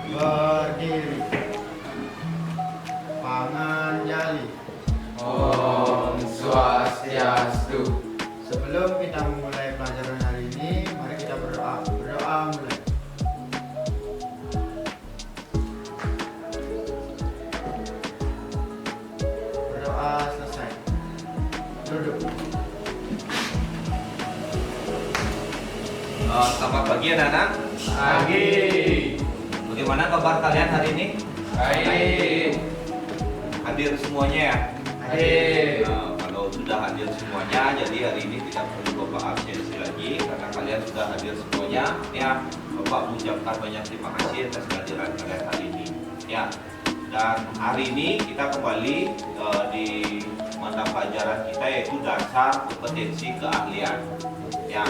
Berdiri. Pangan nyali. Om Swastiastu. Sebelum kita memulai pelajaran hari ini, mari kita berdoa. Berdoa mulai. Berdoa selesai. Duduk. Selamat pagi anak-anak. Pagi. Bagaimana kabar kalian hari ini? Baik. Hadir semuanya ya? Hadir. Kalau sudah hadir semuanya, jadi hari ini tidak perlu Bapak absensi lagi karena kalian sudah hadir semuanya. Ya, Bapak mengucapkan banyak terima kasih atas kehadiran kalian hari ini. Ya, dan hari ini kita kembali di mata pelajaran kita yaitu dasar kompetensi keahlian. Ya,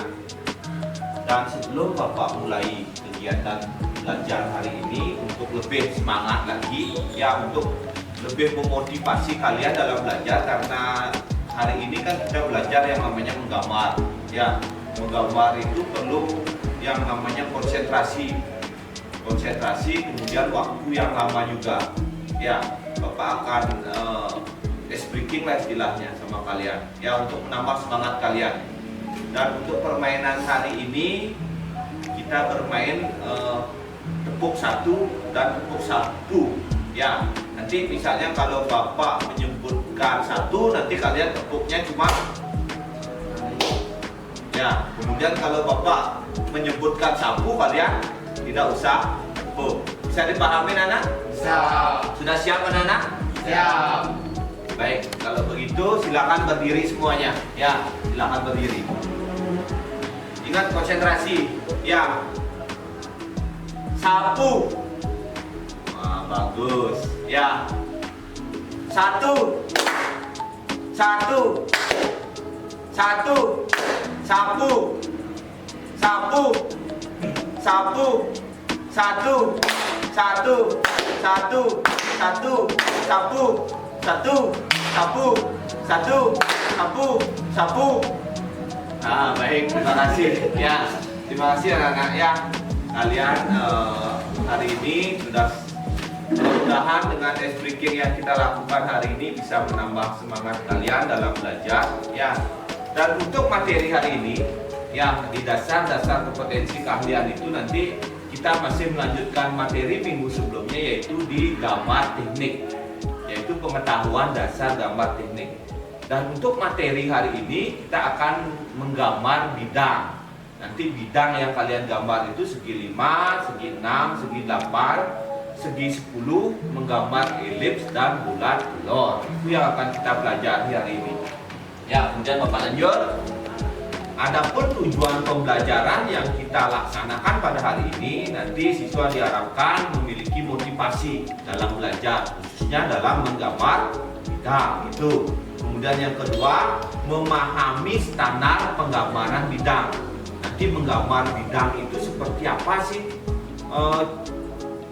dan sebelum Bapak mulai kegiatan belajar hari ini untuk lebih semangat lagi ya, untuk lebih memotivasi kalian dalam belajar, karena hari ini kan kita belajar yang namanya menggambar ya. Menggambar itu perlu yang namanya konsentrasi, kemudian waktu yang lama juga ya. Bapak akan breaking lah istilahnya sama kalian ya, untuk menambah semangat kalian. Dan untuk permainan hari ini kita bermain tepuk satu dan tepuk satu ya. Nanti misalnya kalau Bapak menyebutkan satu, nanti kalian tepuknya cuma ya. Kemudian kalau Bapak menyebutkan sapu, kalian tidak usah tepuk. Bisa dipahami anak? Siap. Sudah siap anak-anak? Siap. Baik, kalau begitu silakan berdiri semuanya ya. Silakan berdiri. Ingat konsentrasi ya. Sapu. Wah, bagus ya. Satu. Sapu. Sapu. Sapu. Satu. Sapu. Nah, baik, terima kasih ya. Terima kasih anak-anak ya. Kalian hari ini sudah, mudah-mudahan dengan ice breaking yang kita lakukan hari ini bisa menambah semangat kalian dalam belajar ya. Dan untuk materi hari ini ya, di dasar-dasar kompetensi keahlian itu nanti kita masih melanjutkan materi minggu sebelumnya, yaitu di gambar teknik, yaitu pengetahuan dasar gambar teknik. Dan untuk materi hari ini kita akan menggambar bidang. Nanti bidang yang kalian gambar itu segi 5, segi 6, segi 8, segi 10, menggambar elips dan bulat telur. Itu yang akan kita pelajari hari ini. Ya, kemudian Bapak lanjut. Adapun tujuan pembelajaran yang kita laksanakan pada hari ini, nanti siswa diharapkan memiliki motivasi dalam belajar, khususnya dalam menggambar bidang itu. Kemudian yang kedua, memahami standar penggambaran bidang. Nanti menggambar bidang itu seperti apa sih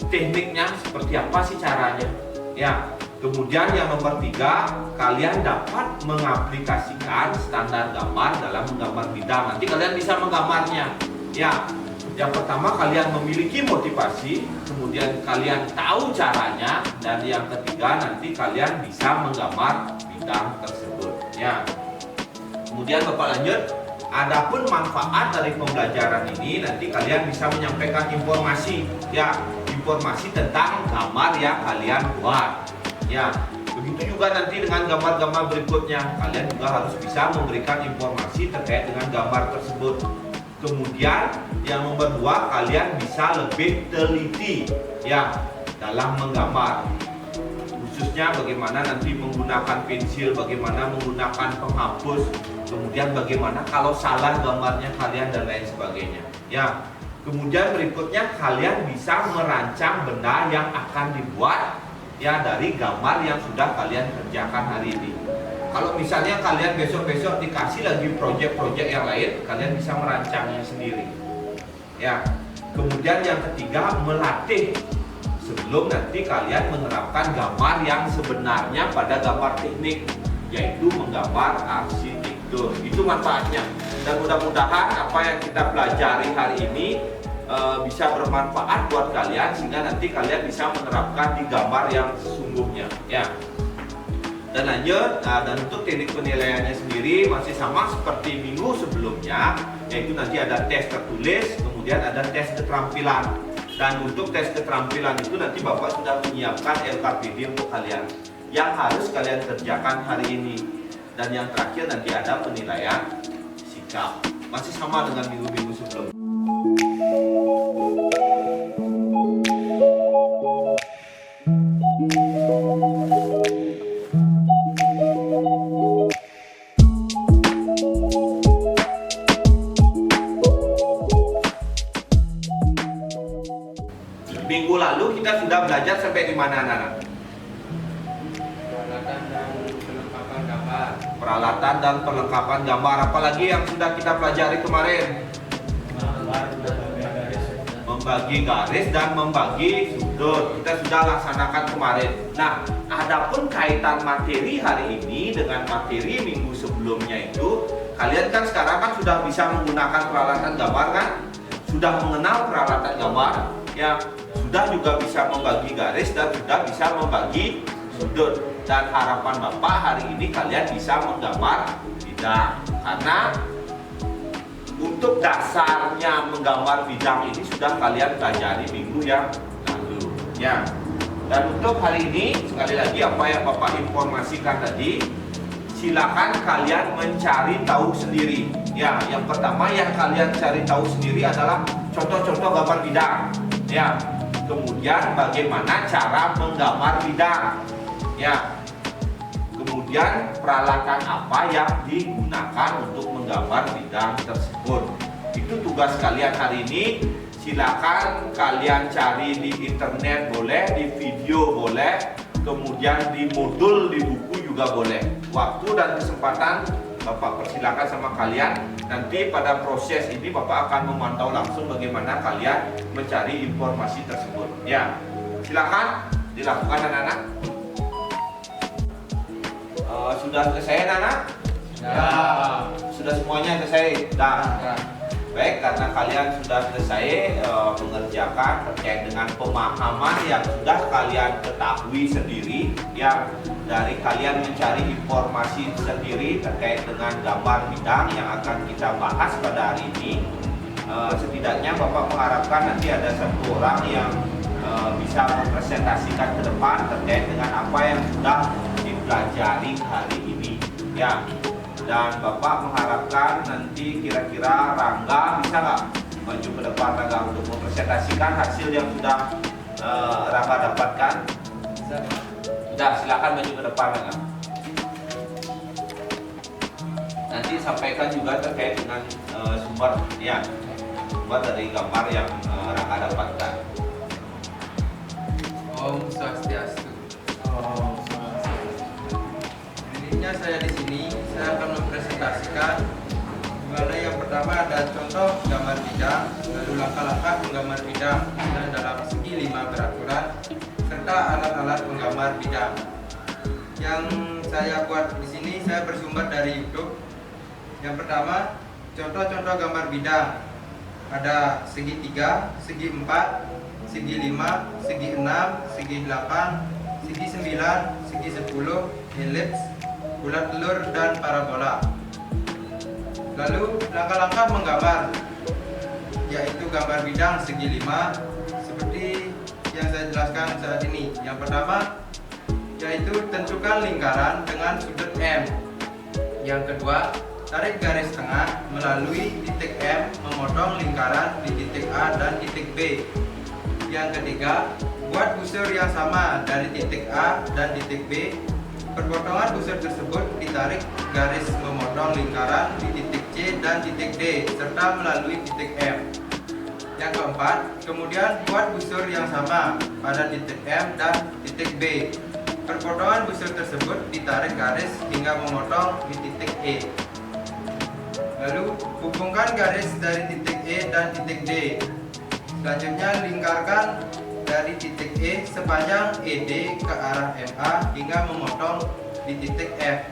tekniknya, seperti apa sih caranya ya. Kemudian yang nomor 3, kalian dapat mengaplikasikan standar gambar dalam menggambar bidang. Nanti kalian bisa menggambarnya ya. Yang pertama, kalian memiliki motivasi, kemudian kalian tahu caranya, dan yang ketiga nanti kalian bisa menggambar bidang tersebut. Ya. Kemudian Bapak lanjut. Adapun manfaat dari pembelajaran ini, nanti kalian bisa menyampaikan informasi, ya, informasi tentang gambar yang kalian buat. Ya. Begitu juga nanti dengan gambar-gambar berikutnya, kalian juga harus bisa memberikan informasi terkait dengan gambar tersebut. Kemudian yang nomor 2, kalian bisa lebih teliti ya dalam menggambar. Khususnya bagaimana nanti menggunakan pensil, bagaimana menggunakan penghapus, kemudian bagaimana kalau salah gambarnya kalian dan lain sebagainya. Ya. Kemudian berikutnya kalian bisa merancang benda yang akan dibuat ya dari gambar yang sudah kalian kerjakan hari ini. Kalau misalnya kalian besok-besok dikasih lagi proyek-proyek yang lain, kalian bisa merancangnya sendiri. Ya. Kemudian yang ketiga, melatih sebelum nanti kalian menerapkan gambar yang sebenarnya pada gambar teknik, yaitu menggambar arsitektur. Itu manfaatnya. Dan mudah-mudahan apa yang kita pelajari hari ini bisa bermanfaat buat kalian, sehingga nanti kalian bisa menerapkan di gambar yang sesungguhnya. Ya. Dan lanjut, dan untuk teknik penilaiannya sendiri masih sama seperti minggu sebelumnya, yaitu nanti ada tes tertulis, kemudian ada tes keterampilan. Dan untuk tes keterampilan itu nanti Bapak sudah menyiapkan LKPD untuk kalian yang harus kalian kerjakan hari ini. Dan yang terakhir nanti ada penilaian sikap, masih sama dengan minggu-minggu sebelumnya. Minggu lalu kita sudah belajar sampai di mana, anak-anak? Peralatan dan perlengkapan gambar. Peralatan dan perlengkapan gambar. Apalagi yang sudah kita pelajari kemarin? Membagi garis dan membagi sudut. Kita sudah laksanakan kemarin. Nah, adapun kaitan materi hari ini dengan materi minggu sebelumnya itu, kalian kan sekarang kan sudah bisa menggunakan peralatan gambar kan? Sudah mengenal peralatan gambar, ya. Sudah juga bisa membagi garis dan sudah bisa membagi sudut. Dan harapan Bapak hari ini kalian bisa menggambar bidang, karena untuk dasarnya menggambar bidang ini sudah kalian pelajari minggu yang lalu ya. Dan untuk hari ini sekali lagi apa yang Bapak informasikan tadi, silakan kalian mencari tahu sendiri ya. Yang pertama yang kalian cari tahu sendiri adalah contoh-contoh gambar bidang ya. Kemudian bagaimana cara menggambar bidang ya. Kemudian peralatan apa yang digunakan untuk menggambar bidang tersebut. Itu tugas kalian hari ini. Silakan kalian cari di internet boleh, di video boleh, kemudian di modul di buku juga boleh. Waktu dan kesempatan Bapak persilakan sama kalian. Nanti pada proses ini Bapak akan memantau langsung bagaimana kalian mencari informasi tersebut. Ya, silakan dilakukan anak-anak. Sudah selesai anak-anak? Ya. Sudah semuanya selesai? Dah. Baik, karena kalian sudah selesai mengerjakan terkait dengan pemahaman yang sudah kalian ketahui sendiri, ya, dari kalian mencari informasi sendiri terkait dengan gambar bidang yang akan kita bahas pada hari ini. Setidaknya Bapak mengharapkan nanti ada satu orang yang bisa mempresentasikan ke depan terkait dengan apa yang sudah dipelajari hari ini, ya. Dan Bapak mengharapkan nanti kira-kira Rangga bisa nggak maju ke depan, Rangga, untuk mempresentasikan hasil yang sudah Rangga dapatkan. Sudah, silakan maju ke depan, Rangga. Nanti sampaikan juga terkait dengan sumber, ya, sumber dari gambar yang Rangga dapatkan. Om Swastiastu. Intinya saya di sini saya akan mempresentasikan dimana yang pertama ada contoh gambar bidang, lalu langkah-langkah menggambar bidang dan dalam segi 5 peraturan serta alat-alat menggambar bidang. Yang saya buat di sini saya bersumber dari YouTube. Yang pertama, contoh-contoh gambar bidang. ada segi 3, segi 4, segi 5, segi 6, segi 8, segi 9, segi 10, elips, bulat telur, dan parabola. Lalu langkah-langkah menggambar, yaitu gambar bidang segi 5 seperti yang saya jelaskan saat ini. Yang pertama yaitu tentukan lingkaran dengan sudut M. Yang kedua, tarik garis tengah melalui titik M memotong lingkaran di titik A dan titik B. Yang ketiga, buat busur yang sama dari titik A dan titik B. Perpotongan busur tersebut ditarik garis memotong lingkaran di titik C dan titik D serta melalui titik M. Yang keempat, kemudian buat busur yang sama pada titik M dan titik B. Perpotongan busur tersebut ditarik garis hingga memotong di titik E. Lalu hubungkan garis dari titik E dan titik D. Selanjutnya lingkarkan dari titik E sepanjang ED ke arah MA hingga memotong di titik F.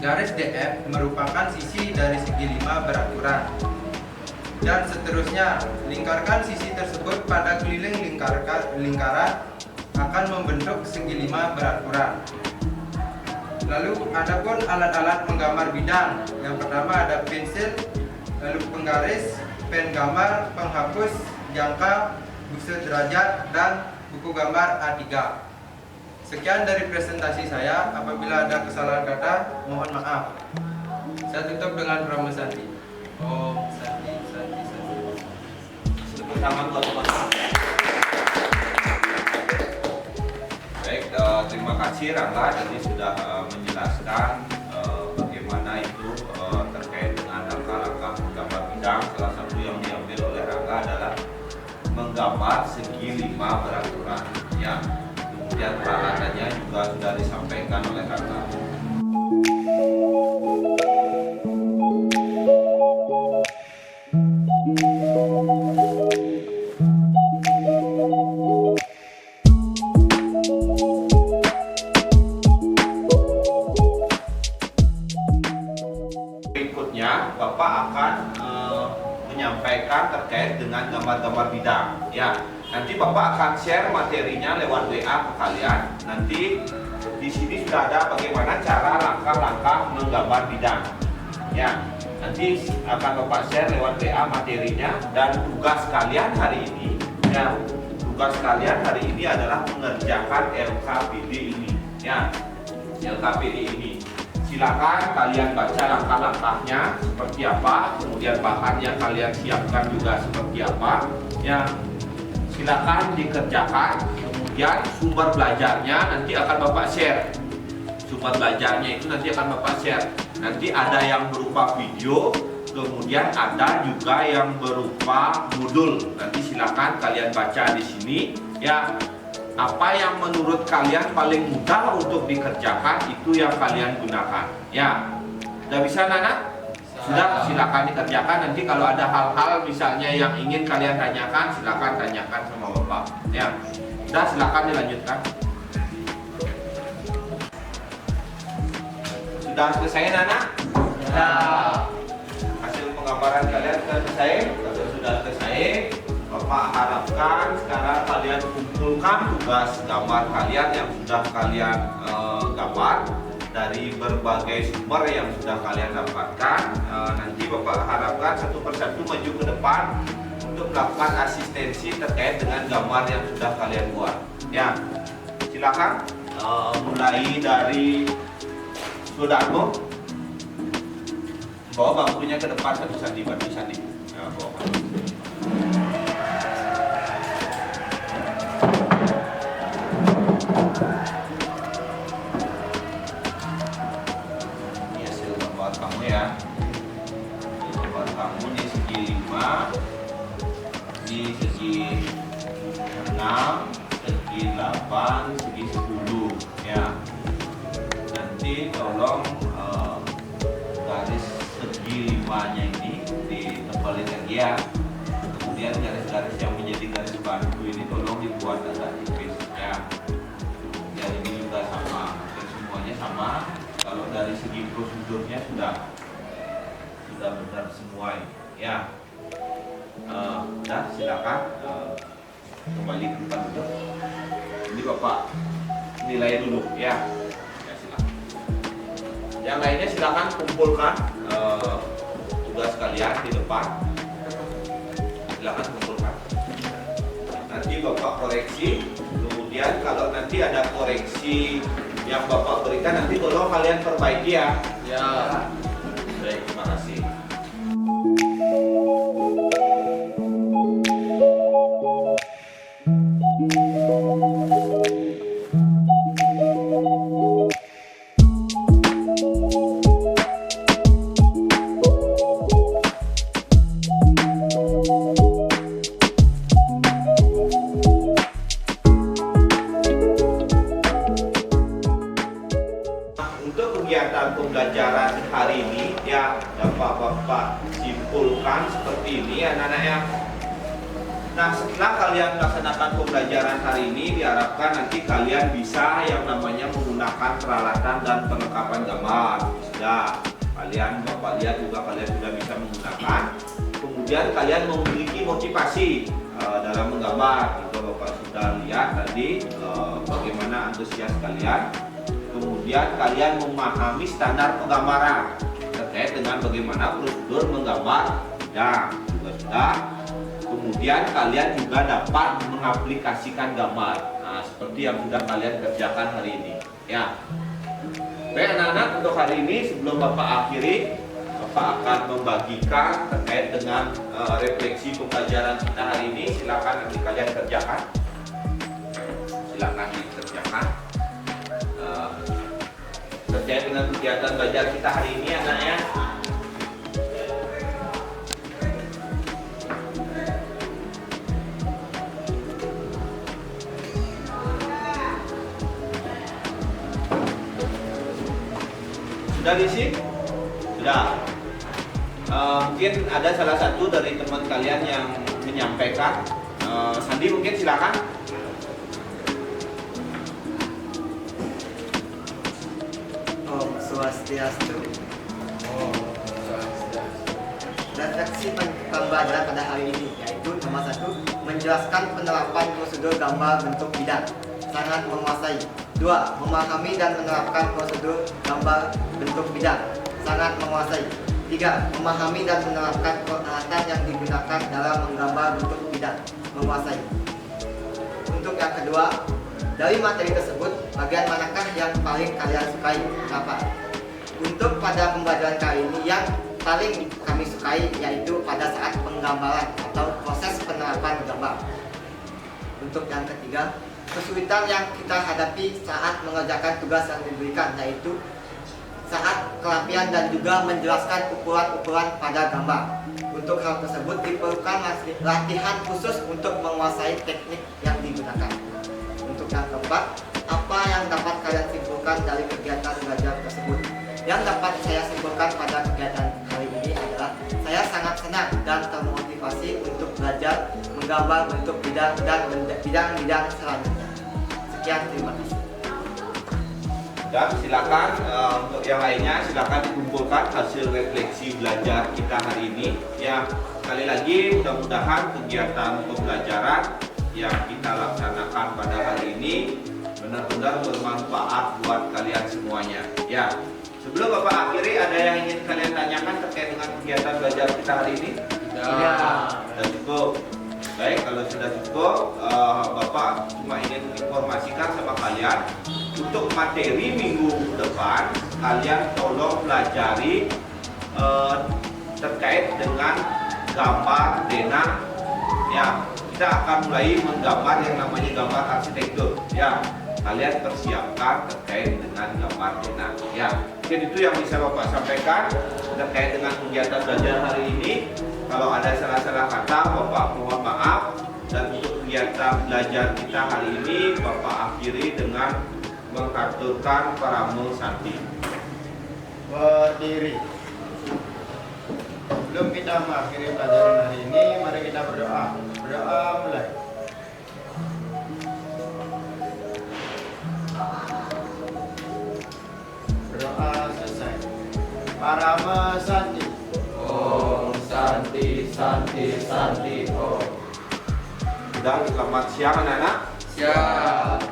Garis DF merupakan sisi dari segi 5 beraturan. Dan seterusnya, lingkarkan sisi tersebut pada keliling lingkaran akan membentuk segi 5 beraturan. Lalu adapun alat-alat menggambar bidang. Yang pertama ada pensil, lalu penggaris, pen gambar, penghapus, jangka, busur derajat, dan buku gambar A3. Sekian dari presentasi saya. Apabila ada kesalahan kata, mohon maaf. Saya tutup dengan Brahma Santi. Om Santi, Santi, Santi. Bersama teman-teman. Baik, terima kasih Rangga tadi sudah menjelaskan bagaimana itu terkait dengan langkah-langkah menggambar bidang. Salah satu yang diambil oleh Rangga adalah menggambar segi 5 beraturan. Ya, kemudian peralatannya juga sudah disampaikan oleh Rangga. Berikutnya Bapak akan menyampaikan terkait dengan gambar-gambar bidang. Ya, nanti Bapak akan share materinya lewat WA ke kalian. Nanti di sini sudah ada bagaimana cara langkah-langkah menggambar bidang. Ya, nanti akan Bapak share lewat WA materinya, dan tugas kalian hari ini, ya, tugas kalian hari ini adalah mengerjakan LKPD ini. Ya, LKPD ini. Silakan kalian baca langkah-langkahnya seperti apa, kemudian bahan yang kalian siapkan juga seperti apa. Ya, silakan dikerjakan. Kemudian sumber belajarnya nanti akan Bapak share. Sumber belajarnya itu nanti akan Bapak share. Nanti ada yang berupa video, kemudian ada juga yang berupa modul. Nanti silakan kalian baca di sini. Ya, apa yang menurut kalian paling mudah untuk dikerjakan itu yang kalian gunakan. Ya, sudah bisa Nana? Sudah, silakan dikerjakan. Nanti kalau ada hal-hal misalnya yang ingin kalian tanyakan, silakan tanyakan sama Bapak. Ya, sudah, silakan dilanjutkan. Sudah selesai Nana? Ya. Hasil penggambaran kalian sudah selesai? Kalau sudah selesai, Bapak harapkan sekarang kalian kumpulkan tugas gambar kalian yang sudah kalian gambar dari berbagai sumber yang sudah kalian dapatkan. Nanti Bapak harapkan satu persatu maju ke depan untuk melakukan asistensi terkait dengan gambar yang sudah kalian buat. Ya, silakan mulai dari Sudarmo. Bawa bangkunya ke depan satu sandi, bantu sandi. Ya, bawa. Ini hasil gambar kamu ya. Hasil gambar kamu di segi 5, di segi 6, segi 8, segi 10 ya. Nanti tolong garis segi 5-nya ini ditebaliin lagi ya. Kemudian garis-garis yang menjadi garis bantu ini tolong dibuat agak tipis ya. Dan ini juga sama, dan semuanya sama. Kalau dari segi prosedurnya sudah benar semua ini ya. Udah, silakan kembali ke tempat duduk. Ini Bapak nilai dulu ya. Ya silakan. Yang lainnya silakan kumpulkan tugas kalian di depan. Silakan kumpulkan. Nanti Bapak koreksi. Kemudian kalau nanti ada koreksi yang Bapak berikan, nanti tolong kalian perbaiki ya. Ya. Baik, terima kasih. Untuk kegiatan pembelajaran hari ini ya dapat Bapak simpulkan seperti ini anak-anak ya. Nah, setelah kalian melaksanakan pembelajaran hari ini, diharapkan nanti kalian bisa yang namanya menggunakan peralatan dan perlengkapan gambar. Sudah, kalian Bapak lihat juga kalian sudah bisa menggunakan. Kemudian kalian memiliki motivasi dalam menggambar. Itu Bapak sudah lihat tadi bagaimana antusias kalian. Kemudian kalian memahami standar penggambaran terkait dengan bagaimana prosedur menggambar bidang juga sudah. Kemudian kalian juga dapat mengaplikasikan gambar. Nah, seperti yang sudah kalian kerjakan hari ini. Ya. Baik anak-anak, untuk hari ini sebelum Bapak akhiri, Bapak akan membagikan terkait dengan refleksi pembelajaran kita hari ini. Silakan nanti kalian kerjakan. Silakan dikerjakan. Terkait dengan kegiatan belajar kita hari ini anaknya. Sudah diisi? Sudah. Mungkin ada salah satu dari teman kalian yang menyampaikan. Sandi mungkin silakan. Om Swastiastu. Refleksi pembelajaran pada hari ini yaitu nomor 1, menjelaskan penerapan prosedur gambar bentuk bidang, sangat menguasai. 2, memahami dan menerapkan prosedur gambar bentuk bidang, sangat menguasai. 3, memahami dan menerapkan peralatan yang digunakan dalam menggambar bentuk bidang, menguasai. Untuk yang kedua, dari materi tersebut, bagian manakah yang paling kalian sukai? Kenapa? Untuk pada pembelajaran kali ini yang paling kami sukai yaitu pada saat penggambaran atau proses penerapan gambar. Untuk yang ketiga, kesulitan yang kita hadapi saat mengerjakan tugas yang diberikan yaitu saat kerapian dan juga menjelaskan ukuran-ukuran pada gambar. Untuk hal tersebut diperlukan latihan khusus untuk menguasai teknik yang digunakan. Untuk yang keempat, apa yang dapat kalian simpulkan dari kegiatan belajar tersebut? Yang dapat saya simpulkan pada kegiatan kali ini adalah saya sangat senang dan termotivasi untuk belajar menggambar bentuk bidang dan bidang-bidang selanjutnya. Sekian, terima kasih. Dan silakan untuk yang lainnya silakan dikumpulkan hasil refleksi belajar kita hari ini. Ya, sekali lagi mudah-mudahan kegiatan pembelajaran yang kita laksanakan pada hari ini benar-benar bermanfaat buat kalian semuanya. Ya, sebelum Bapak akhiri, ada yang ingin kalian tanyakan terkait dengan kegiatan belajar kita hari ini? Sudah cukup. Baik, kalau sudah cukup, Bapak cuma ingin menginformasikan sama kalian untuk materi minggu depan, kalian tolong pelajari terkait dengan gambar denah. Ya, kita akan mulai menggambar yang namanya gambar arsitektur. Ya, kalian persiapkan terkait dengan gambar denah. Ya, mungkin itu yang bisa Bapak sampaikan terkait dengan kegiatan belajar hari ini. Kalau ada salah-salah kata, Bapak mohon maaf. Dan untuk kegiatan belajar kita hari ini, Bapak akhiri dengan mengaturkan Paramo Santi. Berdiri. Sebelum kita mengakhiri pelajaran hari ini, mari kita berdoa. Berdoa mulai. Berdoa selesai. Paramo Santi. Om Santi. Santi, Santi, Santi, oh. Sudah, selamat siang anak-anak. Siap.